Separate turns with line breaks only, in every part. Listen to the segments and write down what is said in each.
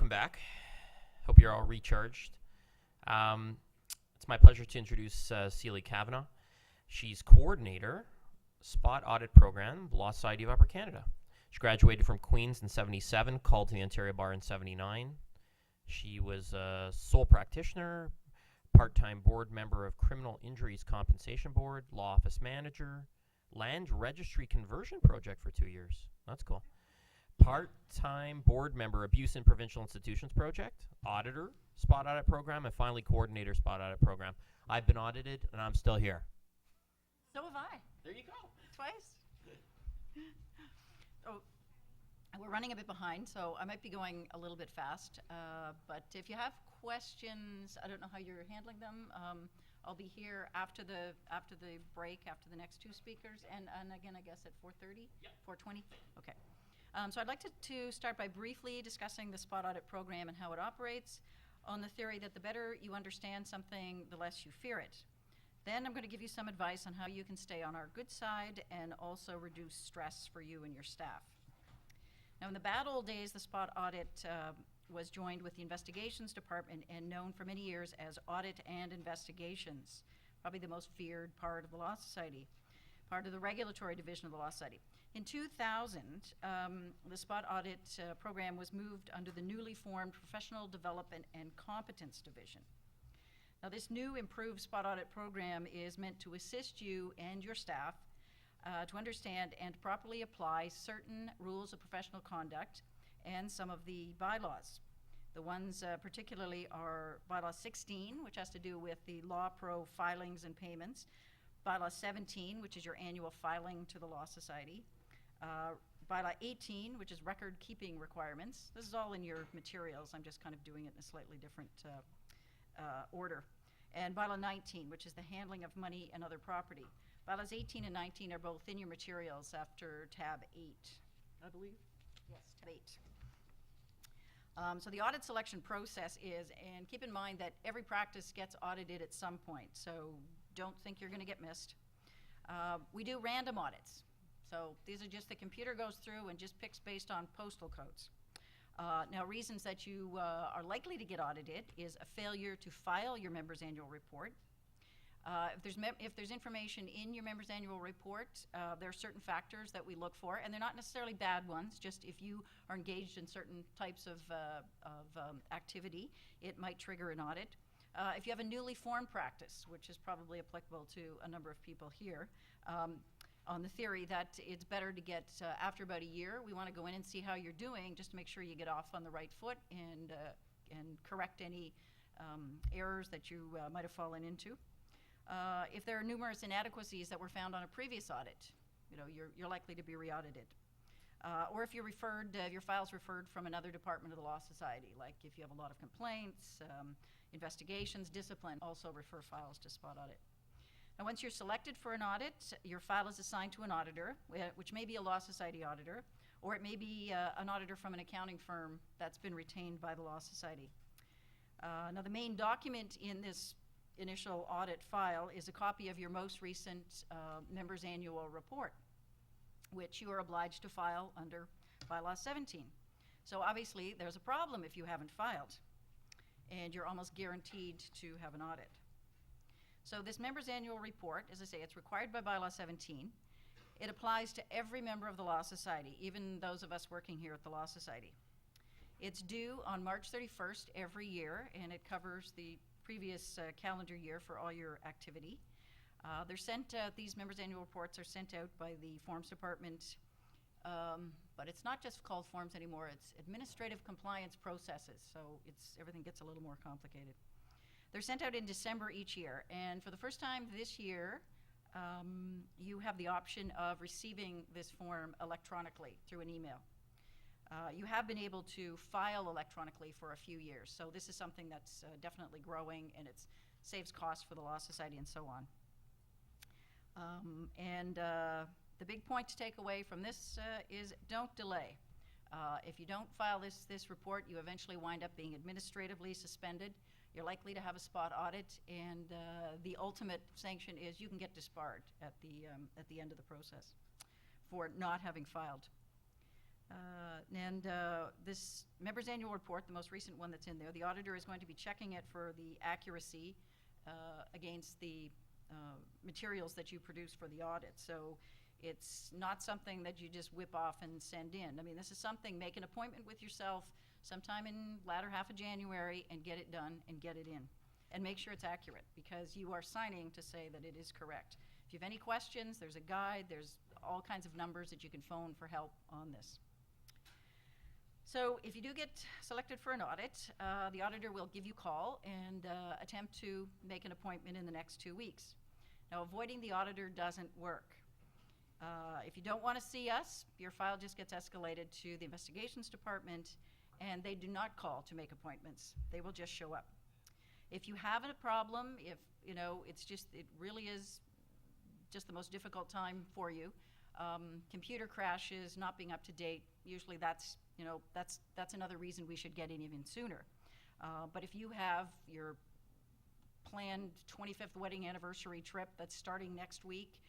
welcome back. Hope you're all recharged. It's my pleasure to introduce Celia Kavanagh. She's coordinator, Spot Audit Program, Law Society of Upper Canada. She graduated from Queen's in 77, called to the Ontario Bar in 79. She was a sole practitioner, part-time board member of Criminal Injuries Compensation Board, law office manager, land registry conversion project for 2 years. That's cool. Part-time board member, Abuse in Provincial Institutions Project, auditor, Spot Audit Program, and finally coordinator, Spot Audit Program. I've been audited, and I'm still here.
So have I.
There you go.
Twice. Oh, we're running a bit behind, so I might be going a little bit fast. But if you have questions, I don't know how you're handling them. I'll be here after the break, after the next two speakers, and again, I guess at 4:30?
Yep.
4:20? Okay. So I'd like to start by briefly discussing the Spot Audit Program and how it operates, on the theory that the better you understand something, the less you fear it. Then I'm going to give you some advice on how you can stay on our good side and also reduce stress for you and your staff. Now, in the bad old days, the Spot Audit was joined with the Investigations Department and known for many years as Audit and Investigations, probably the most feared part of the Law Society, part of the regulatory division of the Law Society. In 2000, the Spot Audit Program was moved under the newly formed Professional Development and Competence Division. Now, this new improved Spot Audit Program is meant to assist you and your staff to understand and properly apply certain rules of professional conduct and some of the bylaws. The ones particularly are Bylaw 16, which has to do with the Law Pro filings and payments, Bylaw 17, which is your annual filing to the Law Society, Bylaw 18, which is record-keeping requirements. This is all in your materials. I'm just kind of doing it in a slightly different order. And Bylaw 19, which is the handling of money and other property. Bylaws 18 and 19 are both in your materials after tab 8, I believe. Yes, tab 8. So the audit selection process is, and keep in mind that every practice gets audited at some point, so don't think you're going to get missed. We do random audits. So these are just the computer goes through and just picks based on postal codes. Now, reasons that you are likely to get audited is a failure to file your member's annual report. If there's information in your member's annual report, there are certain factors that we look for, and they're not necessarily bad ones, just if you are engaged in certain types of activity, it might trigger an audit. If you have a newly formed practice, which is probably applicable to a number of people here, on the theory that it's better to get, after about a year, we want to go in and see how you're doing just to make sure you get off on the right foot and correct any errors that you might have fallen into. If there are numerous inadequacies that were found on a previous audit, you're likely to be re-audited. Or if you're referred, your file's referred from another department of the Law Society, like if you have a lot of complaints, investigations, discipline, also refer files to Spot Audit. Now, once you're selected for an audit, your file is assigned to an auditor, which may be a Law Society auditor, or it may be an auditor from an accounting firm that's been retained by the Law Society. Now, the main document in this initial audit file is a copy of your most recent member's annual report, which you are obliged to file under Bylaw 17. So obviously, there's a problem if you haven't filed, and you're almost guaranteed to have an audit. So this member's annual report, as I say, it's required by Bylaw 17. It applies to every member of the Law Society, even those of us working here at the Law Society. It's due on March 31st every year, and it covers the previous calendar year for all your activity. They're sent out, these members' annual reports are sent out by the Forms Department, but it's not just called forms anymore, it's administrative compliance processes, so everything gets a little more complicated. They're sent out in December each year, and for the first time this year, you have the option of receiving this form electronically through an email. You have been able to file electronically for a few years, so this is something that's definitely growing, and it saves costs for the Law Society and so on. The big point to take away from this is don't delay. If you don't file this report, you eventually wind up being administratively suspended. You're likely to have a spot audit, and the ultimate sanction is you can get disbarred at the end of the process for not having filed. This member's annual report, the most recent one that's in there, the auditor is going to be checking it for the accuracy against the materials that you produce for the audit. So it's not something that you just whip off and send in. I mean, this is something, make an appointment with yourself sometime in latter half of January and get it done and get it in. And make sure it's accurate, because you are signing to say that it is correct. If you have any questions, there's a guide, there's all kinds of numbers that you can phone for help on this. So if you do get selected for an audit, the auditor will give you a call and attempt to make an appointment in the next 2 weeks. Now, avoiding the auditor doesn't work. If you don't want to see us, your file just gets escalated to the investigations department, and they do not call to make appointments. They will just show up. If you have a problem, if it really is just the most difficult time for you, computer crashes, not being up to date, usually that's another reason we should get in even sooner. But if you have your planned 25th wedding anniversary trip that's starting next week,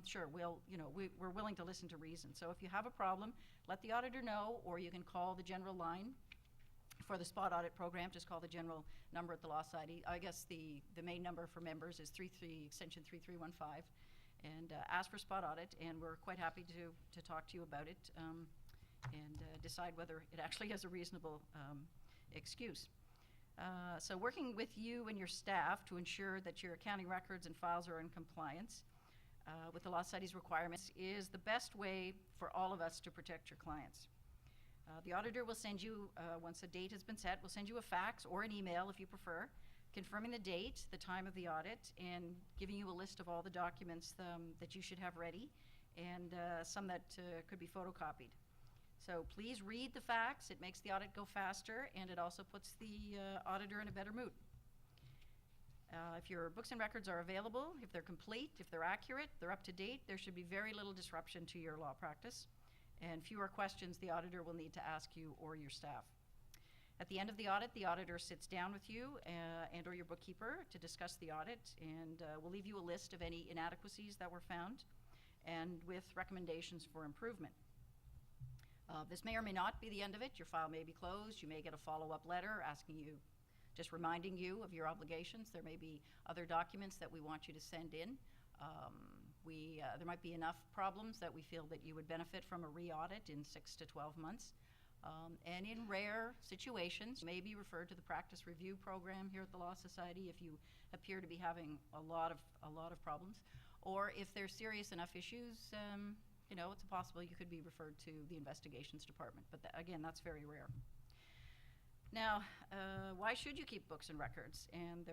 sure, we're willing to listen to reason. So if you have a problem, let the auditor know, or you can call the general line for the spot audit program. Just call the general number at the Law Society. I guess the main number for members is extension 3315, and ask for spot audit, and we're quite happy to talk to you about it and decide whether it actually has a reasonable excuse. So working with you and your staff to ensure that your accounting records and files are in compliance with the Law Society's requirements is the best way for all of us to protect your clients. The auditor will send you, once a date has been set, will send you a fax or an email if you prefer, confirming the date, the time of the audit, and giving you a list of all the documents that you should have ready, and some that could be photocopied. So please read the fax. It makes the audit go faster, and it also puts the auditor in a better mood. If your books and records are available, if they're complete, if they're accurate, they're up to date, there should be very little disruption to your law practice, and fewer questions the auditor will need to ask you or your staff. At the end of the audit, the auditor sits down with you and or your bookkeeper to discuss the audit, and will leave you a list of any inadequacies that were found and with recommendations for improvement. This may or may not be the end of it. Your file may be closed. You may get a follow-up letter asking you, just reminding you of your obligations. There may be other documents that we want you to send in. There might be enough problems that we feel that you would benefit from a re-audit in 6 to 12 months. And in rare situations, you may be referred to the practice review program here at the Law Society if you appear to be having a lot of problems. Or if there's serious enough issues, it's possible you could be referred to the investigations department. But again, that's very rare. Now, why should you keep books and records? And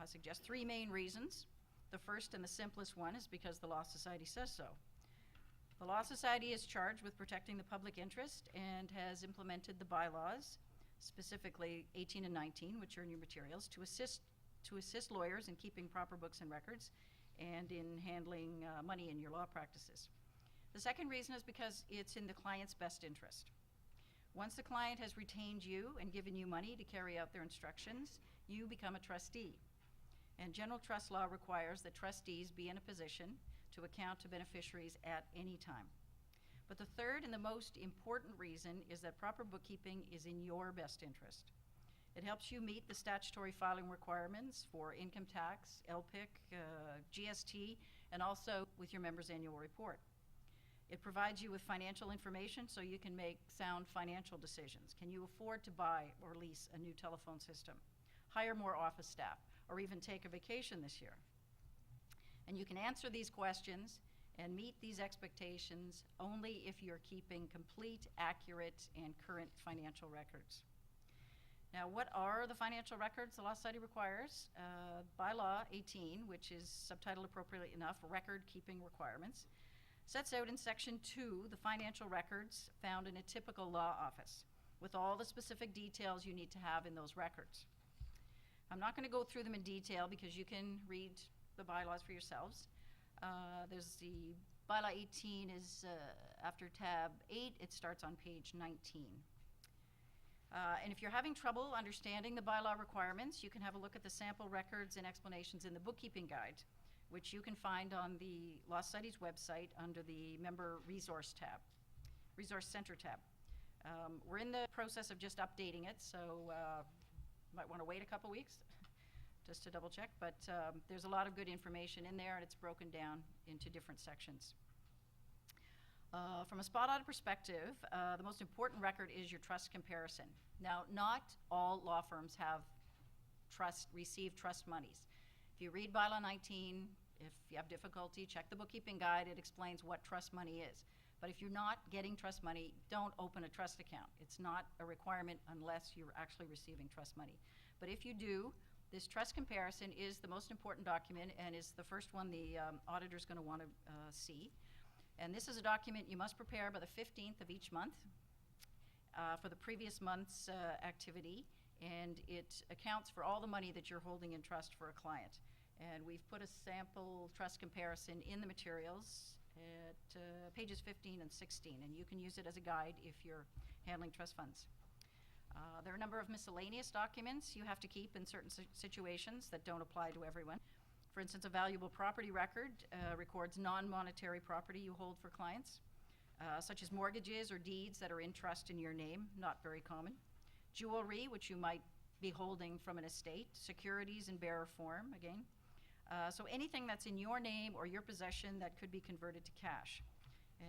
I suggest 3 main reasons. The first and the simplest one is because the Law Society says so. The Law Society is charged with protecting the public interest and has implemented the bylaws, specifically 18 and 19, which are in your materials, to assist lawyers in keeping proper books and records and in handling money in your law practices. The second reason is because it's in the client's best interest. Once the client has retained you and given you money to carry out their instructions, you become a trustee. And general trust law requires that trustees be in a position to account to beneficiaries at any time. But the third and the most important reason is that proper bookkeeping is in your best interest. It helps you meet the statutory filing requirements for income tax, LPIC, GST, and also with your member's annual report. It provides you with financial information so you can make sound financial decisions. Can you afford to buy or lease a new telephone system, hire more office staff, or even take a vacation this year? And you can answer these questions and meet these expectations only if you're keeping complete, accurate, and current financial records. Now, what are the financial records the Law Society requires? By Law 18, which is subtitled appropriately enough, Record Keeping Requirements, sets out in Section 2 the financial records found in a typical law office with all the specific details you need to have in those records. I'm not going to go through them in detail because you can read the bylaws for yourselves. There's the Bylaw 18 is after tab 8, it starts on page 19. And if you're having trouble understanding the bylaw requirements, you can have a look at the sample records and explanations in the bookkeeping guide, which you can find on the Law Society's website under the Member Resource tab, Resource Center tab. We're in the process of just updating it, so might want to wait a couple weeks just to double check, but there's a lot of good information in there, and it's broken down into different sections. From a spot audit perspective, the most important record is your trust comparison. Now, not all law firms have receive trust monies. If you read Bylaw 19, if you have difficulty, check the bookkeeping guide. It explains what trust money is. But if you're not getting trust money, don't open a trust account. It's not a requirement unless you're actually receiving trust money. But if you do, this trust comparison is the most important document and is the first one the auditor's going to want to see. And this is a document you must prepare by the 15th of each month for the previous month's activity, and it accounts for all the money that you're holding in trust for a client. And we've put a sample trust comparison in the materials at pages 15 and 16, and you can use it as a guide if you're handling trust funds. There are a number of miscellaneous documents you have to keep in certain situations that don't apply to everyone. For instance, a valuable property record records non-monetary property you hold for clients, such as mortgages or deeds that are in trust in your name, not very common. Jewelry, which you might be holding from an estate, securities in bearer form, again. So anything that's in your name or your possession that could be converted to cash.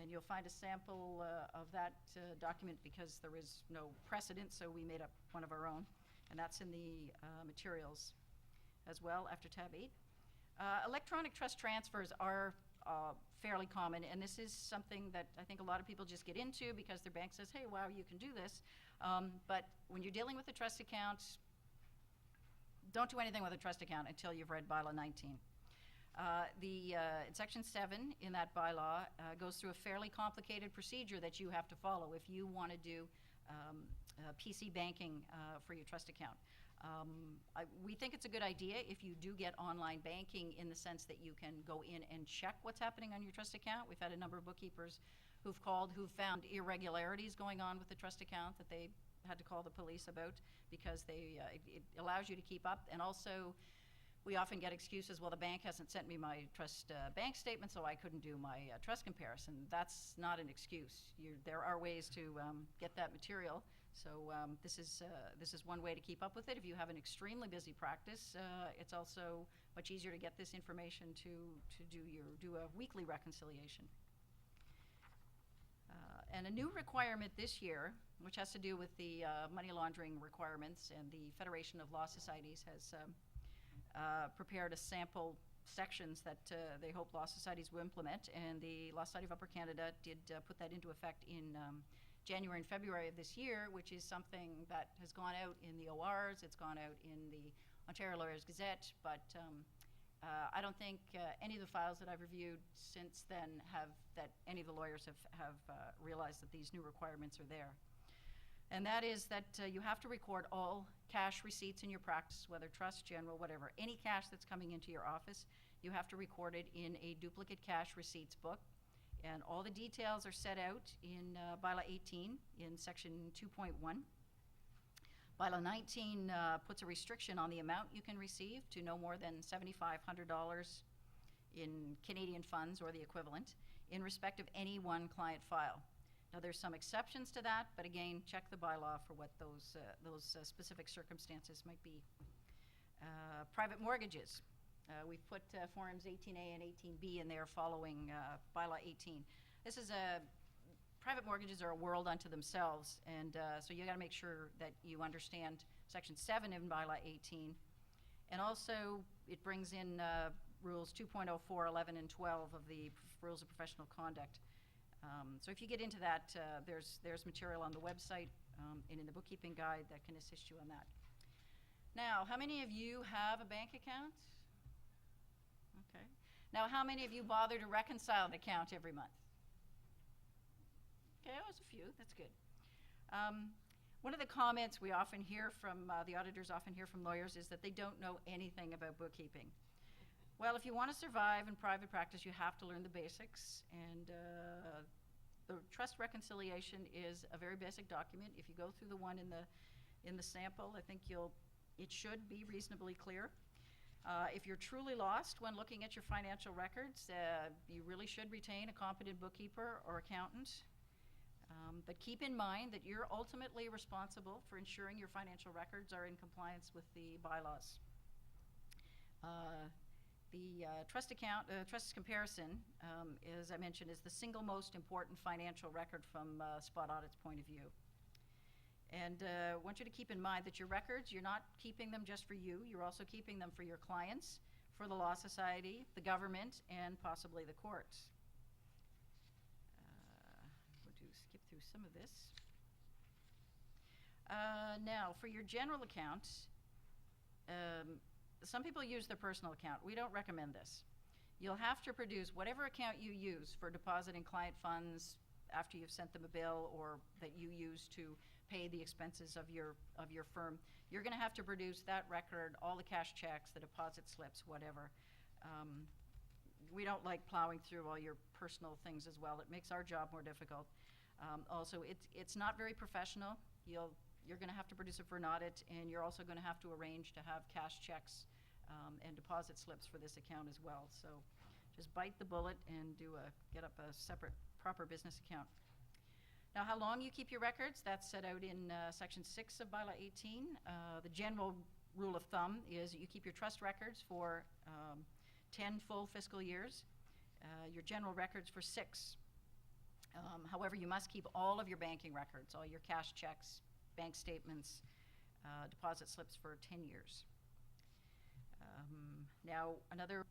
And you'll find a sample of that document because there is no precedent, so we made up one of our own. And that's in the materials as well after tab 8. Electronic trust transfers are fairly common, and this is something that I think a lot of people just get into because their bank says, hey, wow, you can do this. But when you're dealing with a trust account, don't do anything with a trust account until you've read Bylaw 19. In Section 7 in that bylaw goes through a fairly complicated procedure that you have to follow if you want to do PC banking for your trust account. We think it's a good idea if you do get online banking in the sense that you can go in and check what's happening on your trust account. We've had a number of bookkeepers who've called who've found irregularities going on with the trust account that they had to call the police about because it allows you to keep up. And also, we often get excuses, well, the bank hasn't sent me my trust bank statement, so I couldn't do my trust comparison. That's not an excuse. There are ways to get that material. So this is one way to keep up with it. If you have an extremely busy practice, it's also much easier to get this information to do a weekly reconciliation. And a new requirement this year, which has to do with the money laundering requirements, and the Federation of Law Societies has prepared a sample sections that they hope law societies will implement, and the Law Society of Upper Canada did put that into effect in January and February of this year, which is something that has gone out in the ORs, it's gone out in the Ontario Lawyers Gazette, but I don't think any of the files that I've reviewed since then that any of the lawyers have realized that these new requirements are there. And that is that you have to record all cash receipts in your practice, whether trust, general, whatever. Any cash that's coming into your office, you have to record it in a duplicate cash receipts book. And all the details are set out in Bylaw 18 in Section 2.1. Bylaw 19 puts a restriction on the amount you can receive to no more than $7,500 in Canadian funds or the equivalent in respect of any one client file. Now, there's some exceptions to that, but again, check the bylaw for what those specific circumstances might be. Private mortgages. We've put Forms 18A and 18B in there following Bylaw 18. Private mortgages are a world unto themselves, and so you got to make sure that you understand Section 7 in Bylaw 18. And also, it brings in Rules 2.04, 11, and 12 of the Rules of Professional Conduct. So if you get into that, there's material on the website and in the bookkeeping guide that can assist you on that. Now, how many of you have a bank account? Okay. Now, how many of you bother to reconcile an account every month? Okay, that was a few. That's good. One of the comments we often hear from, the auditors often hear from lawyers is that they don't know anything about bookkeeping. Well, if you want to survive in private practice, you have to learn the basics, and the trust reconciliation is a very basic document. If you go through the one in the sample, I think it should be reasonably clear. If you're truly lost when looking at your financial records, you really should retain a competent bookkeeper or accountant. But keep in mind that you're ultimately responsible for ensuring your financial records are in compliance with the bylaws. The trust account, trust comparison, as I mentioned, is the single most important financial record from Spot Audit's point of view. And I want you to keep in mind that your records, you're not keeping them just for you, you're also keeping them for your clients, for the Law Society, the government, and possibly the courts. I'm going to skip through some of this. Now, for your general account, some people use their personal account. We don't recommend this. You'll have to produce whatever account you use for depositing client funds after you've sent them a bill, or that you use to pay the expenses of your firm. You're going to have to produce that record, all the cash checks, the deposit slips, whatever. We don't like plowing through all your personal things as well. It makes our job more difficult. Also, it's not very professional. You're going to have to produce it for an audit, and you're also going to have to arrange to have cash checks and deposit slips for this account as well. So just bite the bullet and get up a separate, proper business account. Now, how long you keep your records, that's set out in Section 6 of Bylaw 18. The general rule of thumb is that you keep your trust records for 10 full fiscal years, your general records for 6. However, you must keep all of your banking records, all your cash checks, bank statements, deposit slips for 10 years. Now, another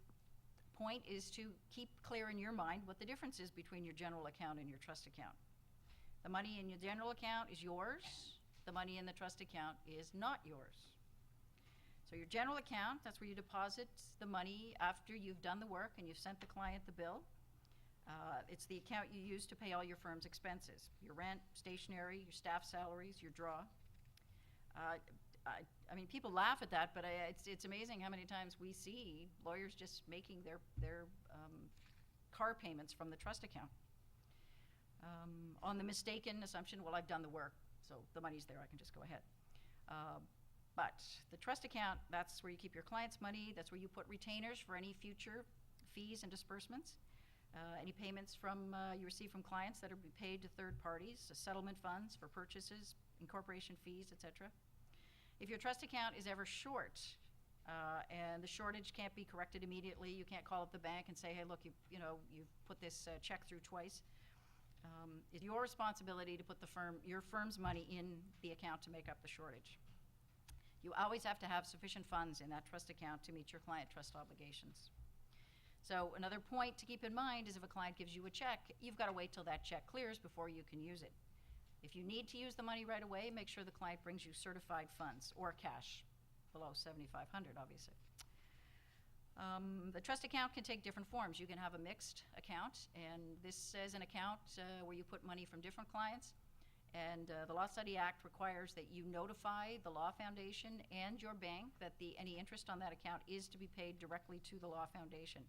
point is to keep clear in your mind what the difference is between your general account and your trust account. The money in your general account is yours. The money in the trust account is not yours. So your general account, that's where you deposit the money after you've done the work and you've sent the client the bill. It's the account you use to pay all your firm's expenses, your rent, stationery, your staff salaries, your draw. I mean, people laugh at that, but it's amazing how many times we see lawyers just making their car payments from the trust account. On the mistaken assumption, well, I've done the work, so the money's there, I can just go ahead. But the trust account, that's where you keep your client's money, that's where you put retainers for any future fees and disbursements, any payments you receive from clients that are be paid to third parties, settlement funds for purchases, incorporation fees, etc. If your trust account is ever short, and the shortage can't be corrected immediately, you can't call up the bank and say, hey, look, you've put this check through twice. It's your responsibility to put your firm's money in the account to make up the shortage. You always have to have sufficient funds in that trust account to meet your client trust obligations. So another point to keep in mind is if a client gives you a check, you've got to wait till that check clears before you can use it. If you need to use the money right away, make sure the client brings you certified funds or cash below $7,500, obviously. The trust account can take different forms. You can have a mixed account, and this is an account where you put money from different clients. And the Law Study Act requires that you notify the Law Foundation and your bank that any interest on that account is to be paid directly to the Law Foundation.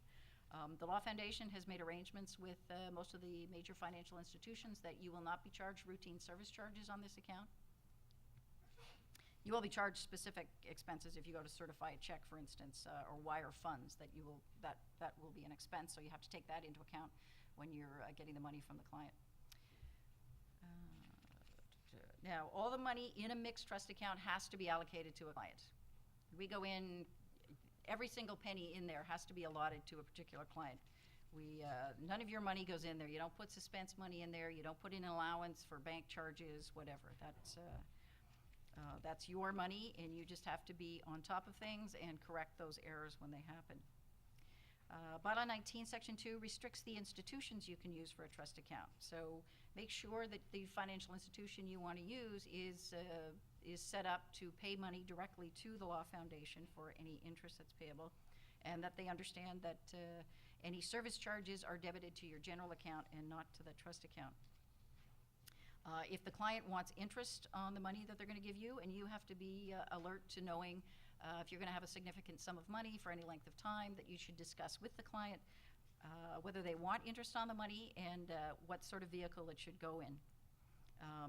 The Law Foundation has made arrangements with most of the major financial institutions that you will not be charged routine service charges on this account. You will be charged specific expenses if you go to certify a check, for instance, or wire funds. That will be an expense, so you have to take that into account when you're getting the money from the client. Now, all the money in a mixed trust account has to be allocated to a client. We go in, every single penny in there has to be allotted to a particular client. None of your money goes in there. You don't put suspense money in there. You don't put in an allowance for bank charges, whatever. That's your money, and you just have to be on top of things and correct those errors when they happen. Bylaw 19, Section 2 restricts the institutions you can use for a trust account. So make sure that the financial institution you want to use is set up to pay money directly to the Law Foundation for any interest that's payable, and that they understand that any service charges are debited to your general account and not to the trust account. If the client wants interest on the money that they're going to give you, and you have to be alert to knowing if you're going to have a significant sum of money for any length of time, that you should discuss with the client whether they want interest on the money and what sort of vehicle it should go in.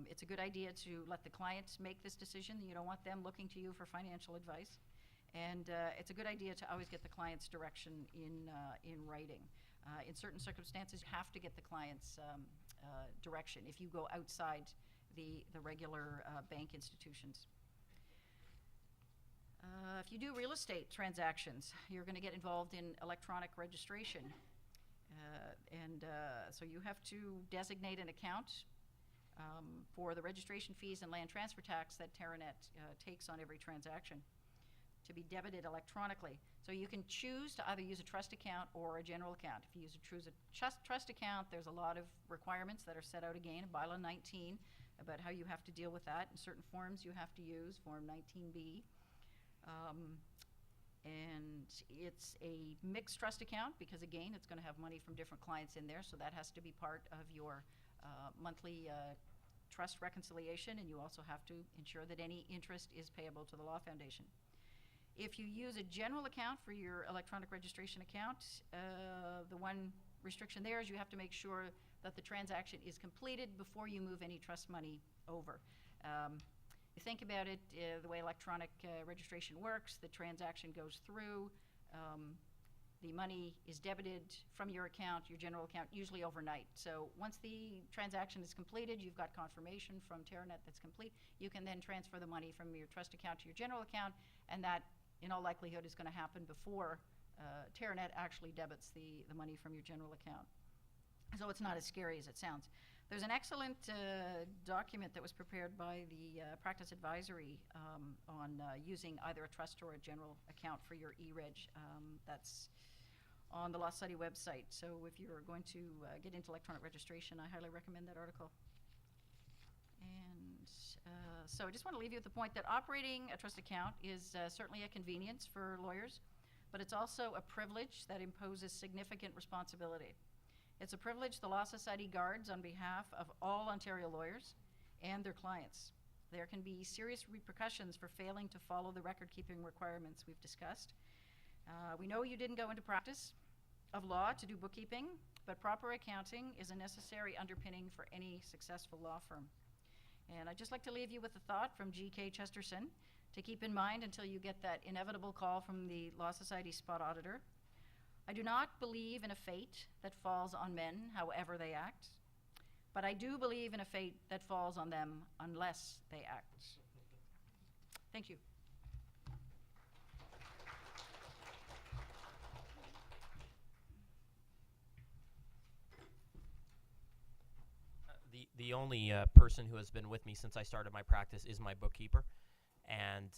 It's a good idea to let the client make this decision. You don't want them looking to you for financial advice. And it's a good idea to always get the client's direction in writing. In certain circumstances, you have to get the client's direction if you go outside the regular bank institutions. If you do real estate transactions, you're going to get involved in electronic registration. So you have to designate an account for the registration fees and land transfer tax that Terranet takes on every transaction to be debited electronically. So you can choose to either use a trust account or a general account. If you choose a trust account, there's a lot of requirements that are set out again in Bylaw 19 about how you have to deal with that, and certain forms you have to use, Form 19B. And it's a mixed trust account because, again, it's going to have money from different clients in there, so that has to be part of your monthly trust reconciliation, and you also have to ensure that any interest is payable to the Law Foundation. If you use a general account for your electronic registration account, the one restriction there is you have to make sure that the transaction is completed before you move any trust money over. You think about it, the way electronic registration works, the transaction goes through, the money is debited from your account, your general account, usually overnight. So once the transaction is completed, you've got confirmation from Terranet that's complete, you can then transfer the money from your trust account to your general account, and that, in all likelihood, is going to happen before Terranet actually debits the money from your general account. So it's not as scary as it sounds. There's an excellent document that was prepared by the Practice Advisory on using either a trust or a general account for your e-reg. That's on the Law Society website. So if you're going to get into electronic registration, I highly recommend that article. And so I just want to leave you with the point that operating a trust account is certainly a convenience for lawyers, but it's also a privilege that imposes significant responsibility. It's a privilege the Law Society guards on behalf of all Ontario lawyers and their clients. There can be serious repercussions for failing to follow the record-keeping requirements we've discussed. We know you didn't go into practice of law to do bookkeeping, but proper accounting is a necessary underpinning for any successful law firm. And I'd just like to leave you with a thought from G.K. Chesterton to keep in mind until you get that inevitable call from the Law Society spot auditor. I do not believe in a fate that falls on men, however they act, but I do believe in a fate that falls on them unless they act. Thank you.
The only person who has been with me since I started my practice is my bookkeeper, and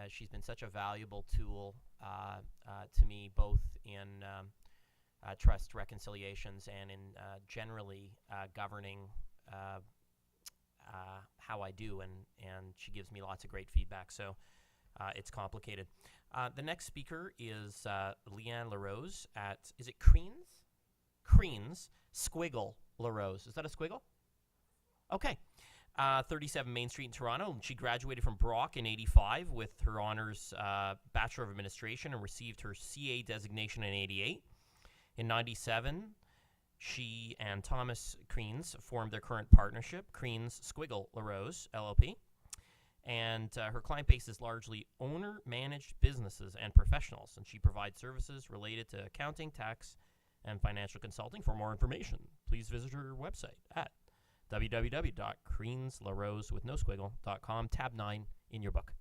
she's been such a valuable tool to me, both in trust reconciliations and in generally governing how I do, and she gives me lots of great feedback, so it's complicated. The next speaker is Leanne LaRose at, is it Creans? Creans, Squiggle LaRose. Is that a squiggle? Okay. 37 Main Street in Toronto. She graduated from Brock in '85 with her honors Bachelor of Administration and received her CA designation in '88. In '97, she and Thomas Creans formed their current partnership, Creans Squiggle LaRose, LLP. And her client base is largely owner-managed businesses and professionals, and she provides services related to accounting, tax, and financial consulting. For more information, please visit her website at www.creanslarose.com, tab 9 in your book.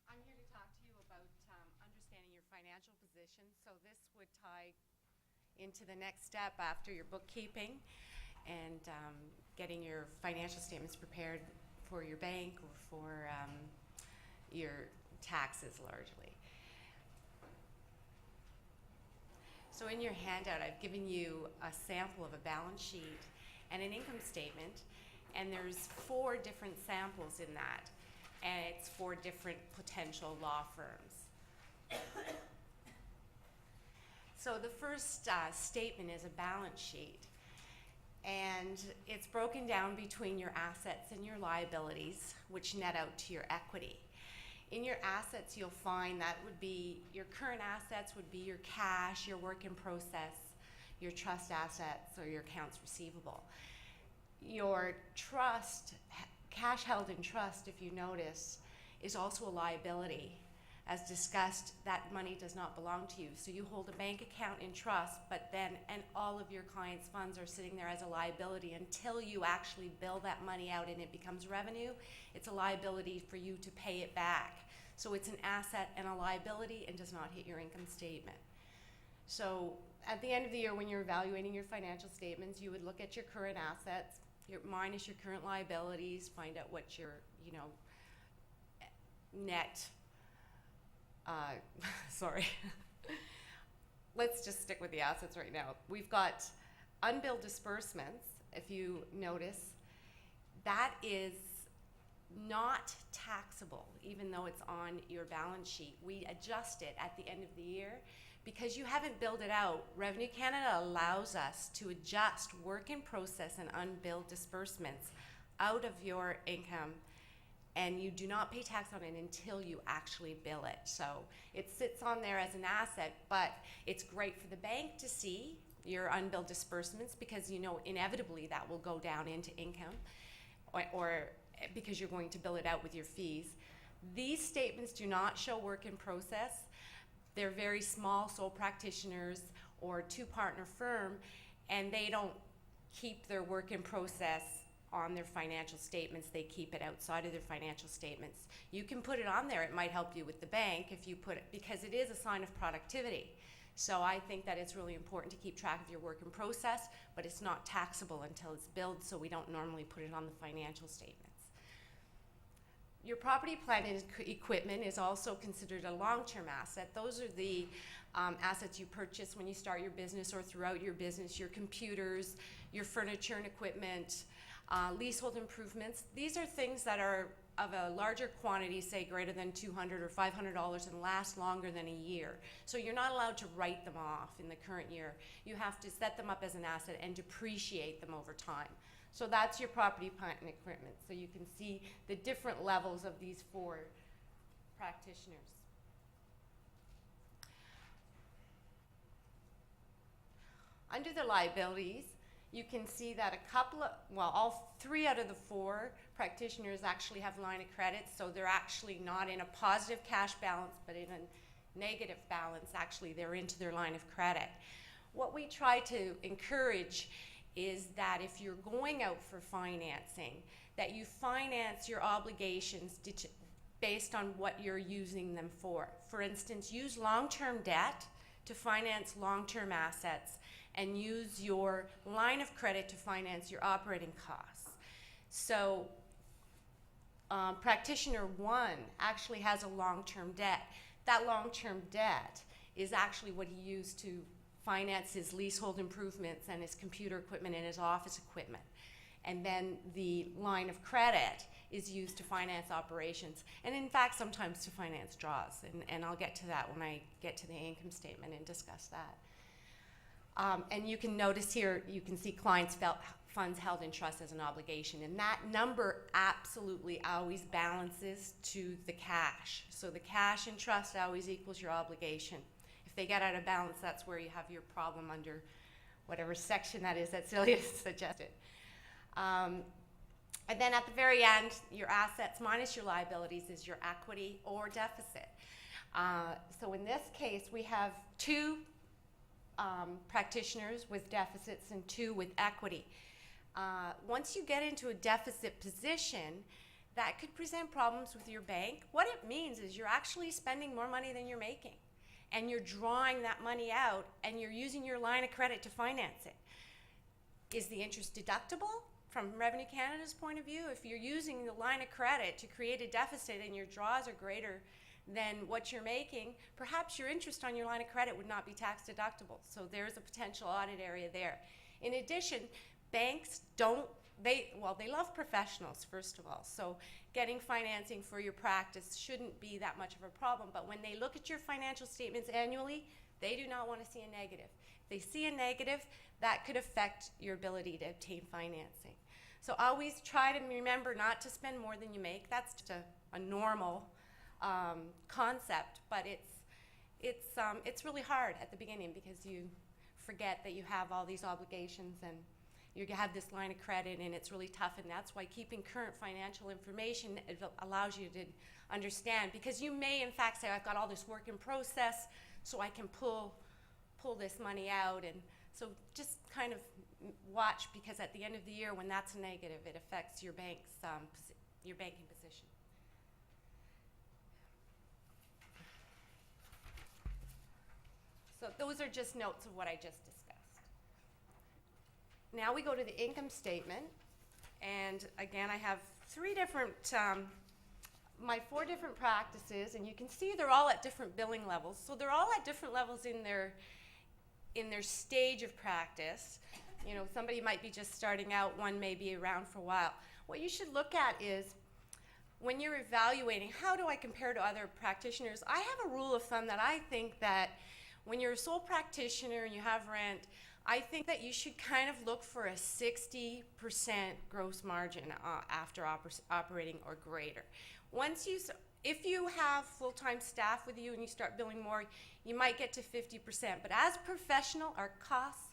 I'm here to talk to you about understanding your financial position. So this would tie into the next step after your bookkeeping and getting your financial statements prepared for your bank or for your taxes largely. So in your handout, I've given you a sample of a balance sheet and an income statement, and there's 4 different samples in that, and it's 4 different potential law firms. So the first statement is a balance sheet, and it's broken down between your assets and your liabilities, which net out to your equity. In your assets, you'll find that would be your current assets would be your cash, your work in process, your trust assets, or your accounts receivable. your trust, cash held in trust, if you notice, is also a liability. As discussed, that money does not belong to you. So you hold a bank account in trust, but then, and all of your clients' funds are sitting there as a liability until you actually bill that money out and it becomes revenue. It's a liability for you to pay it back. So it's an asset and a liability and does not hit your income statement. So at the end of the year, when you're evaluating your financial statements, you would look at your current assets, minus your current liabilities, find out what your, net, sorry. Let's just stick with the assets right now. We've got unbilled disbursements, if you notice. That is not taxable, even though it's on your balance sheet. We adjust it at the end of the year. Because you haven't billed it out, Revenue Canada allows us to adjust work in process and unbilled disbursements out of your income, and you do not pay tax on it until you actually bill it. So it sits on there as an asset, but it's great for the bank to see your unbilled disbursements because inevitably that will go down into income or because you're going to bill it out with your fees. These statements do not show work in process. They're very small sole practitioners or two-partner firm, and they don't keep their work in process on their financial statements. They keep it outside of their financial statements. You can put it on there. It might help you with the bank if you put it, because it is a sign of productivity. So I think that it's really important to keep track of your work in process, but it's not taxable until it's billed, so we don't normally put it on the financial statements. Your property, plant, and equipment is also considered a long-term asset. Those are the assets you purchase when you start your business or throughout your business, your computers, your furniture and equipment, leasehold improvements. These are things that are of a larger quantity, say greater than $200 or $500, and last longer than a year. So you're not allowed to write them off in the current year. You have to set them up as an asset and depreciate them over time. So that's your property, plant, and equipment. So you can see the different levels of these four practitioners. Under the liabilities, you can see that all three out of the four practitioners actually have line of credit, so they're actually not in a positive cash balance, but in a negative balance. Actually, they're into their line of credit. What we try to encourage is that if you're going out for financing, that you finance your obligations based on what you're using them for. For instance, use long-term debt to finance long-term assets and use your line of credit to finance your operating costs. So practitioner one actually has a long-term debt. That long-term debt is actually what he used to finance his leasehold improvements and his computer equipment and his office equipment. And then the line of credit is used to finance operations, and in fact sometimes to finance draws, and I'll get to that when I get to the income statement and discuss that. And you can notice here, you can see clients' funds held in trust as an obligation, and that number absolutely always balances to the cash. So the cash in trust always equals your obligation. If they get out of balance, that's where you have your problem under whatever section that is that Celia suggested. And then at the very end, your assets minus your liabilities is your equity or deficit. So in this case, we have two practitioners with deficits and two with equity. Once you get into a deficit position, that could present problems with your bank. What it means is you're actually spending more money than you're making, and you're drawing that money out, and you're using your line of credit to finance it. Is the interest deductible? From Revenue Canada's point of view, if you're using the line of credit to create a deficit and your draws are greater than what you're making, perhaps your interest on your line of credit would not be tax deductible. So there's a potential audit area there. In addition, banks they love professionals, first of all. So getting financing for your practice shouldn't be that much of a problem. But when they look at your financial statements annually, they do not want to see a negative. If they see a negative, that could affect your ability to obtain financing. So always try to remember not to spend more than you make. That's just a normal concept, but it's really hard at the beginning because you forget that you have all these obligations, and you have this line of credit and it's really tough, and that's why keeping current financial information allows you to understand, because you may in fact say, I've got all this work in process, so I can pull this money out. And so just kind of watch, because at the end of the year when that's negative, it affects your bank's your banking position. So those are just notes of what I just discussed. Now we go to the income statement, and again I have my 4 different practices, and you can see they're all at different billing levels. So they're all at different levels in their stage of practice. You know, somebody might be just starting out, one may be around for a while. What you should look at is, when you're evaluating, how do I compare to other practitioners? I have a rule of thumb that I think that when you're a sole practitioner and you have rent, I think that you should kind of look for a 60% gross margin after operating or greater. If you have full-time staff with you and you start billing more, you might get to 50%. But as a professional, our costs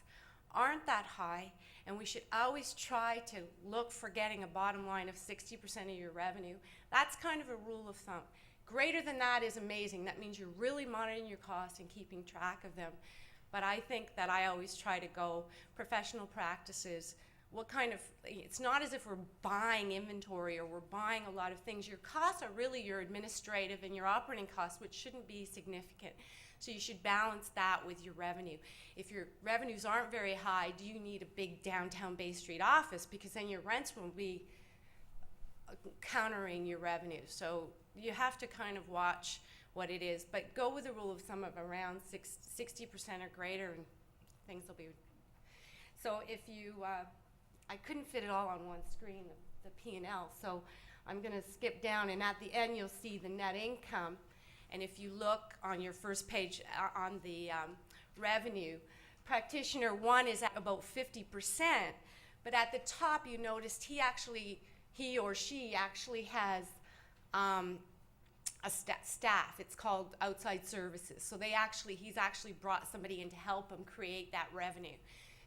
aren't that high, and we should always try to look for getting a bottom line of 60% of your revenue. That's kind of a rule of thumb. Greater than that is amazing. That means you're really monitoring your costs and keeping track of them. But I think that I always try to go professional practices. It's not as if we're buying inventory or we're buying a lot of things. Your costs are really your administrative and your operating costs, which shouldn't be significant. So you should balance that with your revenue. If your revenues aren't very high, do you need a big downtown Bay Street office? Because then your rents will be countering your revenue. So you have to kind of watch what it is, but go with a rule of thumb of around 60% or greater, and things will be. So if you, I couldn't fit it all on one screen, the P&L, so I'm going to skip down, and at the end you'll see the net income. And if you look on your first page on the revenue, practitioner 1 is at about 50%, but at the top you noticed he or she actually has a staff. It's called outside services. So he's actually brought somebody in to help him create that revenue.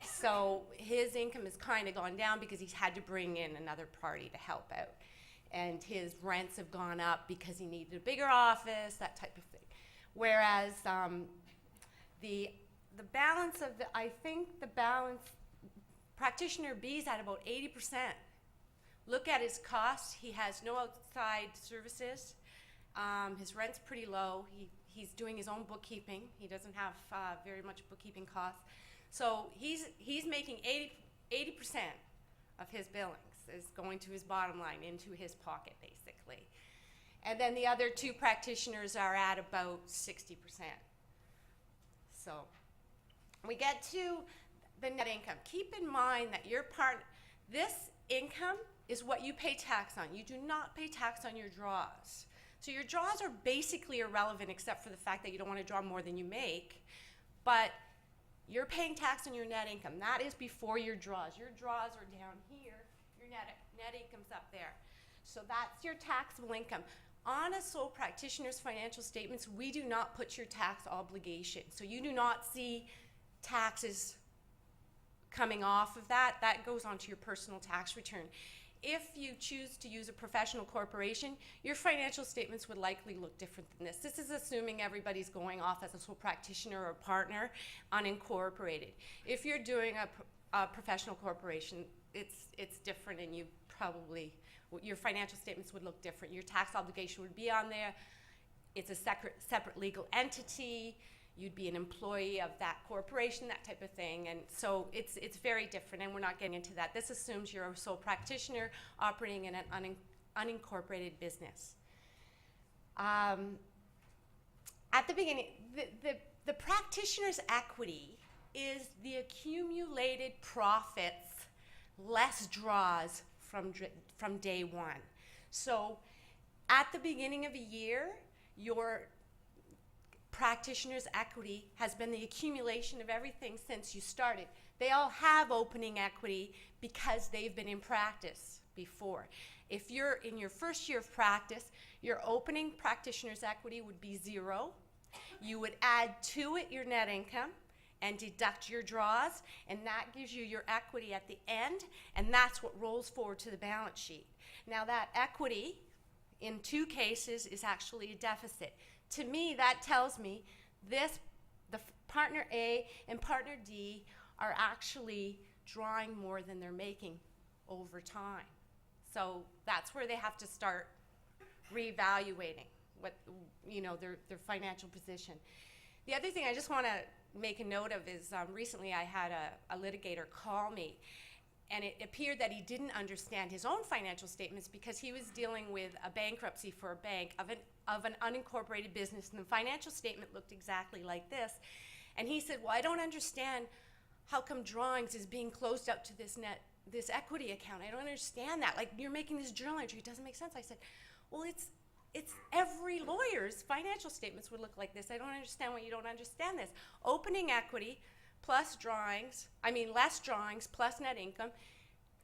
So his income has kind of gone down because he's had to bring in another party to help out. And his rents have gone up because he needed a bigger office, that type of thing. Whereas the balance of practitioner B is at about 80%. Look at his costs. He has no outside services. His rent's pretty low. He's doing his own bookkeeping. He doesn't have very much bookkeeping costs. So he's making 80% of his billings is going to his bottom line, into his pocket, basically. And then the other 2 practitioners are at about 60%. So we get to the net income. Keep in mind that this income is what you pay tax on. You do not pay tax on your draws. So your draws are basically irrelevant, except for the fact that you don't want to draw more than you make. But you're paying tax on your net income. That is before your draws. Your draws are down here. Your net income's up there. So that's your taxable income. On a sole practitioner's financial statements, we do not put your tax obligation. So you do not see taxes coming off of that. That goes onto your personal tax return. If you choose to use a professional corporation, your financial statements would likely look different than this. This is assuming everybody's going off as a sole practitioner or partner unincorporated. If you're doing a professional corporation, it's different, and your financial statements would look different. Your tax obligation would be on there. It's a separate legal entity. You'd be an employee of that corporation, that type of thing. And so it's very different, and we're not getting into that. This assumes you're a sole practitioner operating in an unincorporated business. At the beginning, the practitioner's equity is the accumulated profits less draws from day one. So at the beginning of a year, your practitioner's equity has been the accumulation of everything since you started. They all have opening equity because they've been in practice before. If you're in your first year of practice, your opening practitioner's equity would be 0. You would add to it your net income, and deduct your draws, and that gives you your equity at the end, and that's what rolls forward to the balance sheet. Now that equity, in 2 cases, is actually a deficit. To me, that tells me the partner A and partner D are actually drawing more than they're making over time. So that's where they have to start reevaluating what, their financial position. The other thing I just want to make a note of is recently I had a litigator call me, and it appeared that he didn't understand his own financial statements because he was dealing with a bankruptcy for a bank of an unincorporated business, and the financial statement looked exactly like this. And he said, well, I don't understand how come drawings is being closed out to this equity account. I don't understand that. Like, you're making this journal entry. It doesn't make sense. I said, well, it's every lawyer's financial statements would look like this. I don't understand why you don't understand this. Opening equity plus less drawings plus net income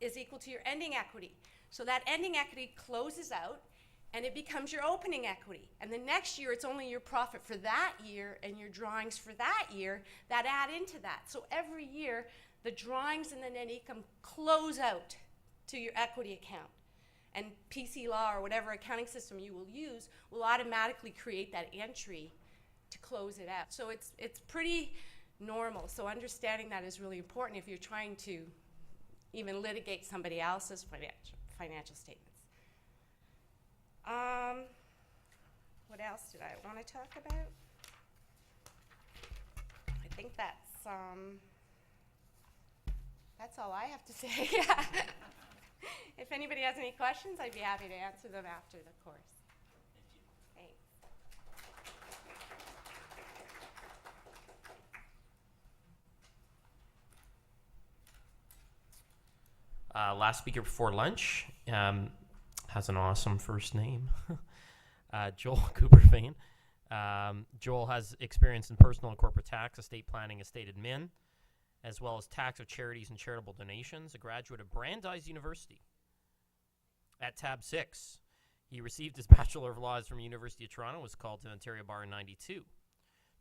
is equal to your ending equity. So that ending equity closes out and it becomes your opening equity. And the next year, it's only your profit for that year and your drawings for that year that add into that. So every year, the drawings and the net income close out to your equity account. And PC Law or whatever accounting system you will use will automatically create that entry to close it out. So it's pretty normal. So understanding that is really important if you're trying to even litigate somebody else's financial statements. What else did I want to talk about? I think that's all I have to say. If anybody has any questions, I'd be happy to answer them after the course. Thank you.
Thanks. Last speaker before lunch has an awesome first name, Joel Cuperfain. Joel has experience in personal and corporate tax, estate planning, estate admin, as well as tax of charities and charitable donations, a graduate of Brandeis University. At Tab 6, he received his Bachelor of Laws from University of Toronto, was called to the Ontario Bar in 92.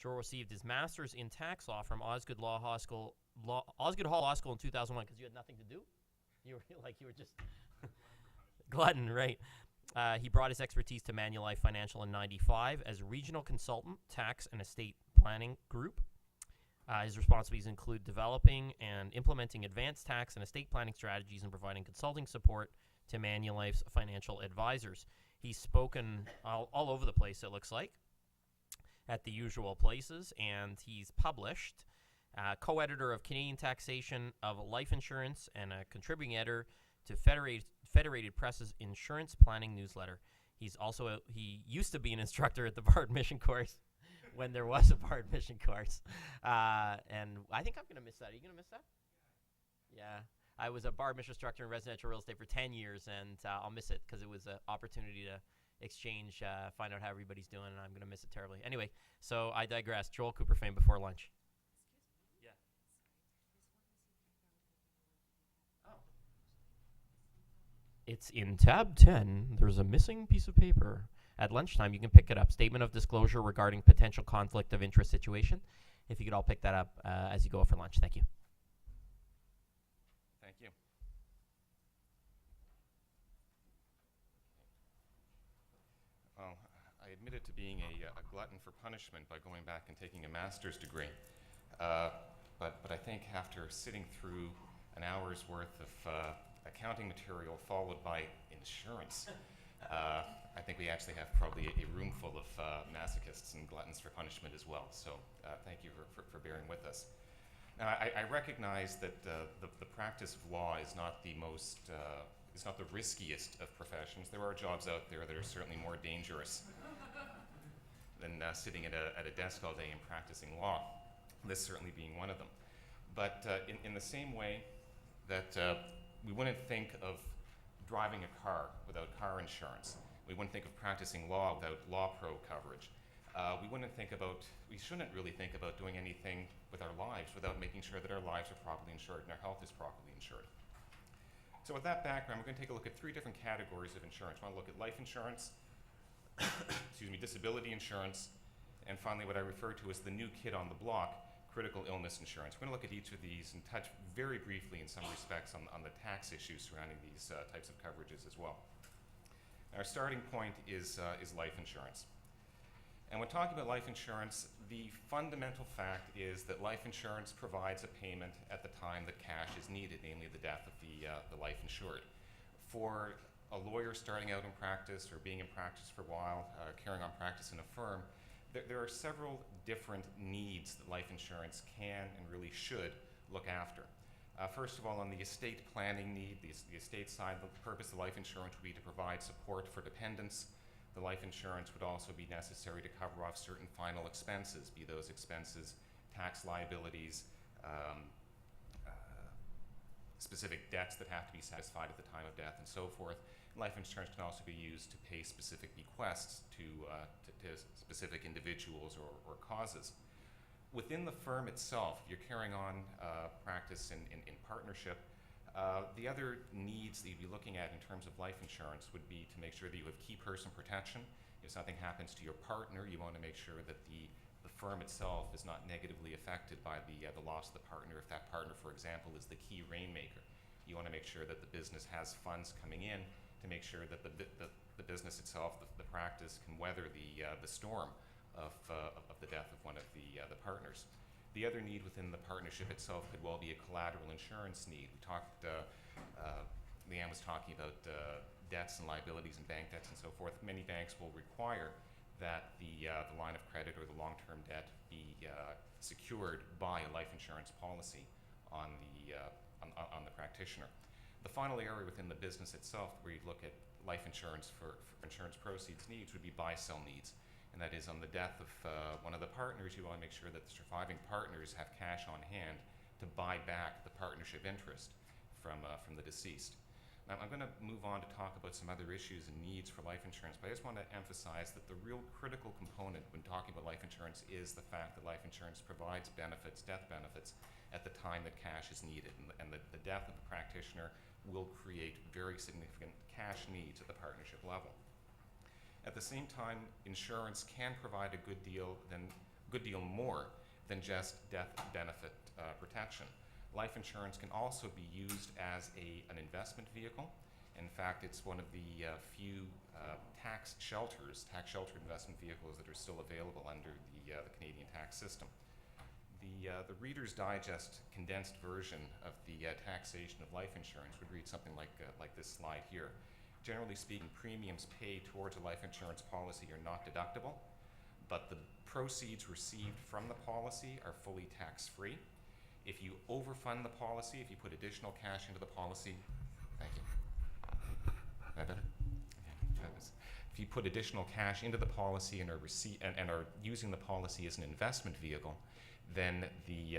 Joel received his Master's in Tax Law from Osgoode Hall Law School in 2001, because you had nothing to do? You were just glutton, right? He brought his expertise to Manulife Financial in 95 as regional consultant, tax and estate planning group. His responsibilities include developing and implementing advanced tax and estate planning strategies and providing consulting support to Manulife's financial advisors. He's spoken all over the place, it looks like, at the usual places, and he's published, co-editor of Canadian Taxation of Life Insurance and a contributing editor to Federated Press's Insurance Planning newsletter. He used to be an instructor at the bar admission course when there was a bar admission course. And I think I'm going to miss that. Are you going to miss that? Yeah. I was a bar admission instructor in residential real estate for 10 years, and I'll miss it because it was an opportunity to exchange, find out how everybody's doing, and I'm going to miss it terribly. Anyway, so I digress. Joel Cuperfain before lunch. Yeah. Oh. It's in tab 10. There's a missing piece of paper. At lunchtime, you can pick it up. Statement of disclosure regarding potential conflict of interest situation. If you could all pick that up as you go out for lunch. Thank you.
Thank you. Well, I admitted to being a glutton for punishment by going back and taking a master's degree. But I think after sitting through an hour's worth of accounting material followed by insurance, I think we actually have probably a room full of masochists and gluttons for punishment as well. So thank you for bearing with us. Now, I recognize that the practice of law is not the riskiest of professions. There are jobs out there that are certainly more dangerous than sitting at a desk all day and practicing law. This certainly being one of them. But in the same way that we wouldn't think of driving a car without car insurance, we wouldn't think of practicing law without Law Pro coverage. We shouldn't really think about doing anything with our lives without making sure that our lives are properly insured and our health is properly insured. So with that background, we're going to take a look at 3 different categories of insurance. We want to look at life insurance, disability insurance, and finally what I refer to as the new kid on the block, critical illness insurance. We're going to look at each of these and touch very briefly in some respects on the tax issues surrounding these types of coverages as well. Our starting point is life insurance. And when talking about life insurance, the fundamental fact is that life insurance provides a payment at the time that cash is needed, namely the death of the life insured. For a lawyer starting out in practice or being in practice for a while, carrying on practice in a firm, there are several different needs that life insurance can and really should look after. First of all, on the estate planning need, the estate side, the purpose of life insurance would be to provide support for dependents. The life insurance would also be necessary to cover off certain final expenses, be those expenses tax liabilities, specific debts that have to be satisfied at the time of death, and so forth. Life insurance can also be used to pay specific bequests to specific individuals or causes. Within the firm itself, if you're carrying on practice in partnership, the other needs that you'd be looking at in terms of life insurance would be to make sure that you have key person protection. If something happens to your partner, you want to make sure that the firm itself is not negatively affected by the loss of the partner. If that partner, for example, is the key rainmaker, you want to make sure that the business has funds coming in to make sure that the business itself, the practice, can weather the storm of the death of one of the partners. The other need within the partnership itself could well be a collateral insurance need. We talked, Leanne was talking about debts and liabilities and bank debts and so forth. Many banks will require that the line of credit or the long-term debt be secured by a life insurance policy on the practitioner. The final area within the business itself where you look at life insurance for insurance proceeds needs would be buy-sell needs. And that is on the death of one of the partners, you want to make sure that the surviving partners have cash on hand to buy back the partnership interest from the deceased. Now, I'm going to move on to talk about some other issues and needs for life insurance, but I just want to emphasize that the real critical component when talking about life insurance is the fact that life insurance provides benefits, death benefits, at the time that cash is needed. And the death of the practitioner will create very significant cash needs at the partnership level. At the same time, insurance can provide a good deal more than just death benefit protection. Life insurance can also be used as an investment vehicle. In fact, it's one of the few tax-sheltered investment vehicles that are still available under the Canadian tax system. The Reader's Digest condensed version of the taxation of life insurance would read something like this slide here. Generally speaking, premiums paid towards a life insurance policy are not deductible, but the proceeds received from the policy are fully tax-free. If you overfund the policy, if you put additional cash into the policy, thank you. Am I better? Okay, if you put additional cash into the policy and are using the policy as an investment vehicle, then the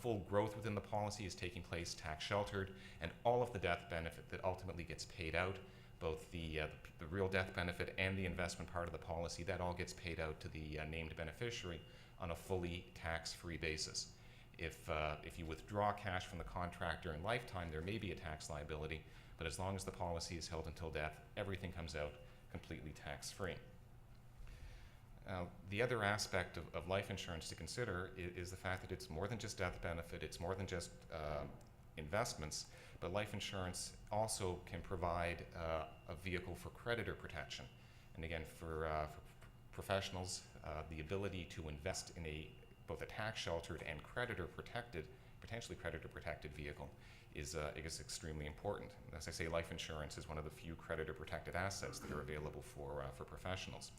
full growth within the policy is taking place tax-sheltered, and all of the death benefit that ultimately gets paid out, both the real death benefit and the investment part of the policy, that all gets paid out to the named beneficiary on a fully tax-free basis. If you withdraw cash from the contract during lifetime, there may be a tax liability, but as long as the policy is held until death, everything comes out completely tax-free. The other aspect of life insurance to consider is the fact that it's more than just death benefit, it's more than just investments, but life insurance also can provide a vehicle for creditor protection. And again, for professionals, the ability to invest in both a tax-sheltered and potentially creditor-protected vehicle is extremely important. As I say, life insurance is one of the few creditor-protected assets that are available for professionals.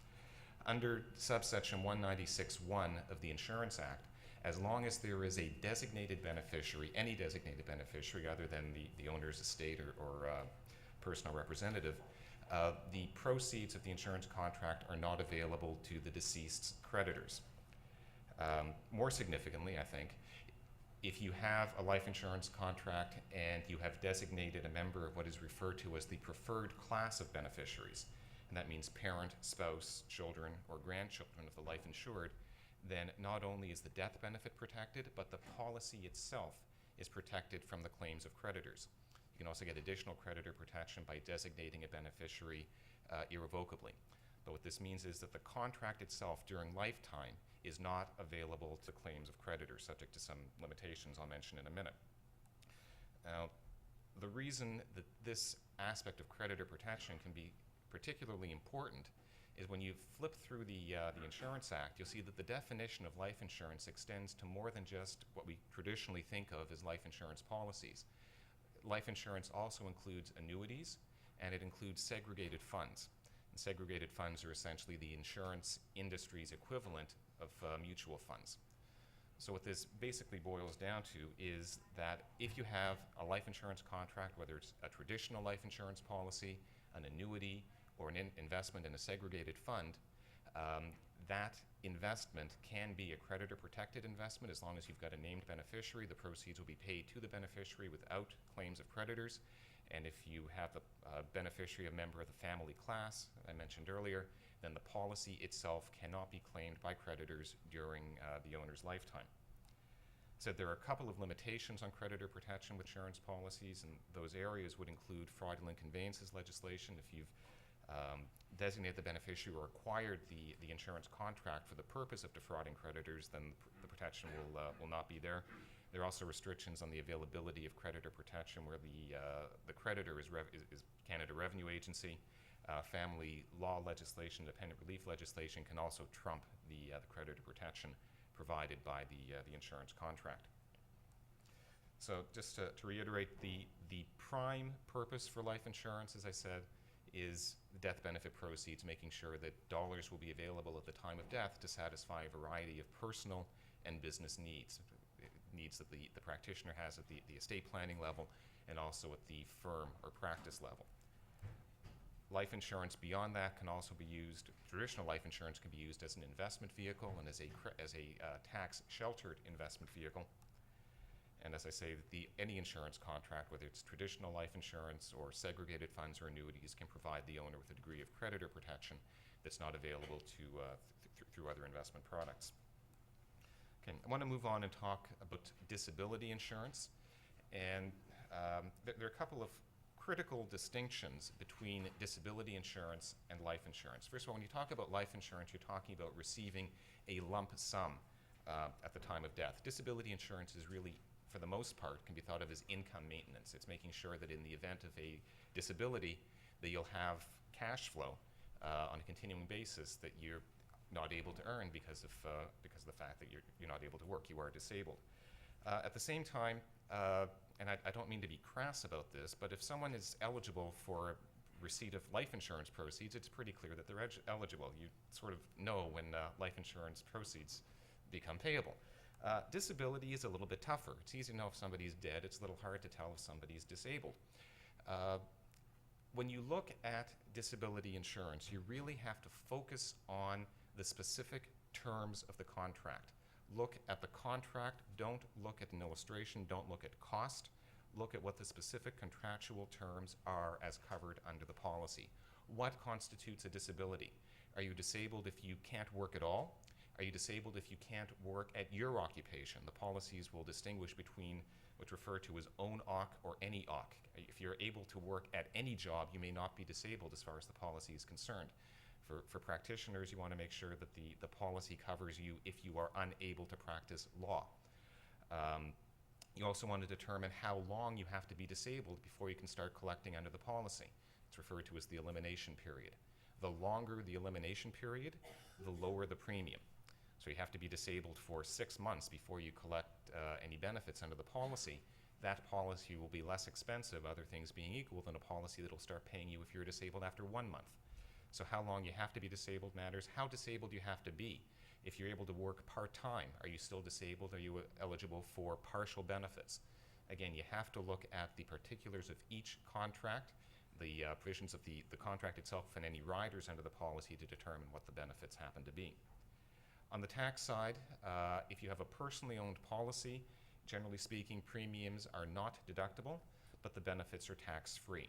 Under subsection 196(1) of the Insurance Act, as long as there is a designated beneficiary, any designated beneficiary other than the owner's estate or personal representative, the proceeds of the insurance contract are not available to the deceased's creditors. More significantly, I think, if you have a life insurance contract and you have designated a member of what is referred to as the preferred class of beneficiaries, and that means parent, spouse, children, or grandchildren of the life insured, then not only is the death benefit protected, but the policy itself is protected from the claims of creditors. You can also get additional creditor protection by designating a beneficiary irrevocably. But what this means is that the contract itself during lifetime is not available to claims of creditors, subject to some limitations I'll mention in a minute. Now, the reason that this aspect of creditor protection can be particularly important is when you flip through the Insurance Act, you'll see that the definition of life insurance extends to more than just what we traditionally think of as life insurance policies. Life insurance also includes annuities, and it includes segregated funds. And segregated funds are essentially the insurance industry's equivalent of mutual funds. So what this basically boils down to is that if you have a life insurance contract, whether it's a traditional life insurance policy, an annuity, or an investment in a segregated fund, that investment can be a creditor-protected investment as long as you've got a named beneficiary. The proceeds will be paid to the beneficiary without claims of creditors. And if you have a beneficiary, a member of the family class, I mentioned earlier, then the policy itself cannot be claimed by creditors during the owner's lifetime. So there are a couple of limitations on creditor protection with insurance policies, and those areas would include fraudulent conveyances legislation. If you've designated the beneficiary or acquired the insurance contract for the purpose of defrauding creditors, then the protection will not be there. There are also restrictions on the availability of creditor protection where the creditor is Canada Revenue Agency. Family law legislation, dependent relief legislation can also trump the creditor protection provided by the insurance contract. So just to reiterate, the prime purpose for life insurance, as I said, is the death benefit proceeds, making sure that dollars will be available at the time of death to satisfy a variety of personal and business needs that the practitioner has at the estate planning level and also at the firm or practice level. Life insurance beyond that can also be used, traditional life insurance can be used as an investment vehicle and as a tax-sheltered investment vehicle. And as I say, any insurance contract, whether it's traditional life insurance or segregated funds or annuities, can provide the owner with a degree of creditor protection that's not available through other investment products. Okay, I want to move on and talk about disability insurance. And there are a couple of critical distinctions between disability insurance and life insurance. First of all, when you talk about life insurance, you're talking about receiving a lump sum at the time of death. Disability insurance is really, for the most part, can be thought of as income maintenance. It's making sure that in the event of a disability that you'll have cash flow on a continuing basis that you're not able to earn because of the fact that you're not able to work. You are disabled. At the same time, and I don't mean to be crass about this, but if someone is eligible for receipt of life insurance proceeds, it's pretty clear that they're eligible. You sort of know when life insurance proceeds become payable. Disability is a little bit tougher. It's easy to know if somebody's dead. It's a little hard to tell if somebody's disabled. When you look at disability insurance, you really have to focus on the specific terms of the contract. Look at the contract, don't look at an illustration, don't look at cost. Look at what the specific contractual terms are as covered under the policy. What constitutes a disability? Are you disabled if you can't work at all? Are you disabled if you can't work at your occupation? The policies will distinguish between what's referred to as own OC or any OC. If you're able to work at any job, you may not be disabled as far as the policy is concerned. For practitioners, you want to make sure that the policy covers you if you are unable to practice law. You also want to determine how long you have to be disabled before you can start collecting under the policy. It's referred to as the elimination period. The longer the elimination period, the lower the premium. So you have to be disabled for 6 months before you collect any benefits under the policy. That policy will be less expensive, other things being equal, than a policy that will start paying you if you're disabled after 1 month. So how long you have to be disabled matters. How disabled you have to be. If you're able to work part-time, are you still disabled? Are you eligible for partial benefits? Again, you have to look at the particulars of each contract, the provisions of the contract itself, and any riders under the policy to determine what the benefits happen to be. On the tax side, if you have a personally owned policy, generally speaking, premiums are not deductible, but the benefits are tax-free.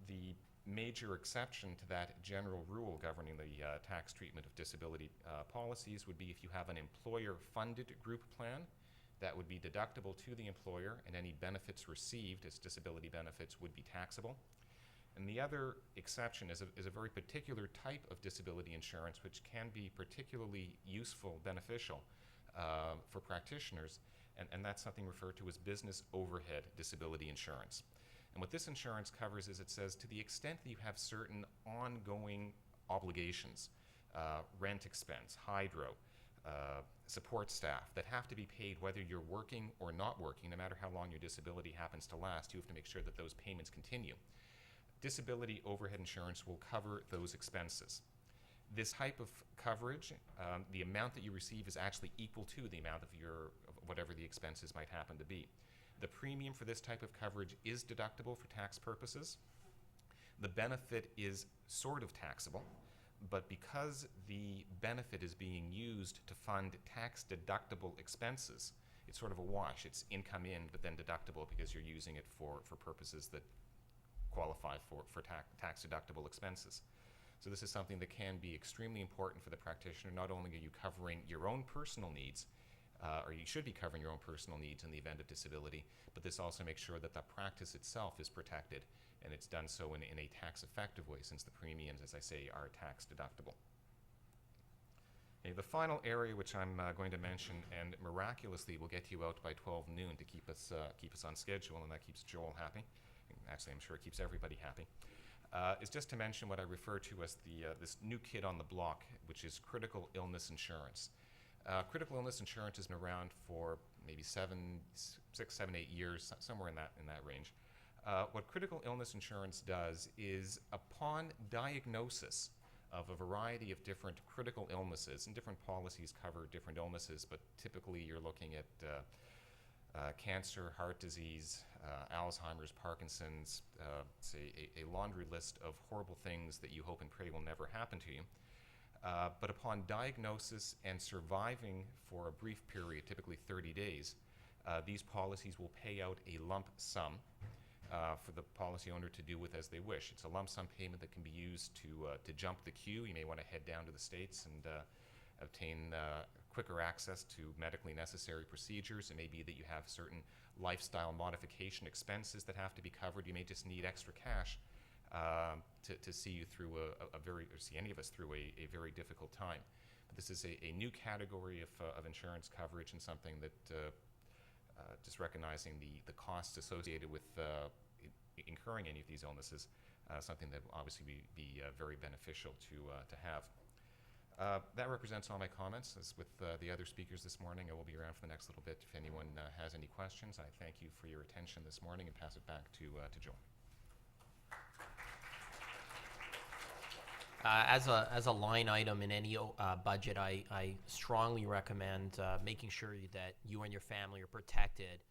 The major exception to that general rule governing the tax treatment of disability policies would be if you have an employer-funded group plan. That would be deductible to the employer, and any benefits received as disability benefits would be taxable. And the other exception is a very particular type of disability insurance which can be particularly useful, beneficial for practitioners, and that's something referred to as business overhead disability insurance. And what this insurance covers is, it says, to the extent that you have certain ongoing obligations, rent expense, hydro, support staff, that have to be paid whether you're working or not working, no matter how long your disability happens to last, you have to make sure that those payments continue. Disability overhead insurance will cover those expenses. This type of coverage, the amount that you receive is actually equal to the amount of whatever the expenses might happen to be. The premium for this type of coverage is deductible for tax purposes. The benefit is sort of taxable, but because the benefit is being used to fund tax-deductible expenses, it's sort of a wash. It's income in, but then deductible because you're using it for purposes that qualify for tax-deductible expenses. So this is something that can be extremely important for the practitioner. Not only are you covering your own personal needs, or you should be covering your own personal needs in the event of disability, but this also makes sure that the practice itself is protected, and it's done so in a tax-effective way, since the premiums, as I say, are tax-deductible. Okay, the final area which I'm going to mention, and miraculously will get you out by 12 noon to keep us on schedule, and that keeps Joel happy. Actually, I'm sure it keeps everybody happy. Is just to mention what I refer to as this new kid on the block, which is critical illness insurance. Critical illness insurance has been around for maybe 6, 7, 8 years, somewhere in that range. What critical illness insurance does is, upon diagnosis of a variety of different critical illnesses, and different policies cover different illnesses, but typically you're looking at cancer, heart disease, Alzheimer's, Parkinson's, say a laundry list of horrible things that you hope and pray will never happen to you. But upon diagnosis and surviving for a brief period, typically 30 days, these policies will pay out a lump sum for the policy owner to do with as they wish. It's a lump sum payment that can be used to jump the queue. You may want to head down to the States and obtain quicker access to medically necessary procedures. It may be that you have certain lifestyle modification expenses that have to be covered. You may just need extra cash to see you through or see any of us through a very difficult time. But this is a new category of insurance coverage, and something that just recognizing the costs associated with incurring any of these illnesses, something that will obviously be very beneficial to have. That represents all my comments. As with the other speakers this morning, I will be around for the next little bit if anyone has any questions. I thank you for your attention this morning and pass it back to Joel.
As a line item in any budget, I strongly recommend making sure that you and your family are protected.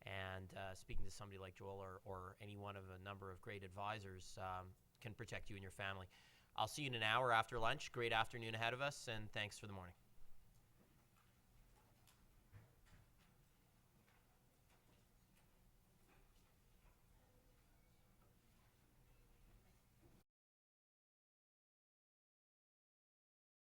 And speaking to somebody like Joel or any one of a number of great advisors can protect you and your family. I'll see you in an hour after lunch. Great afternoon ahead of us, and thanks for the morning.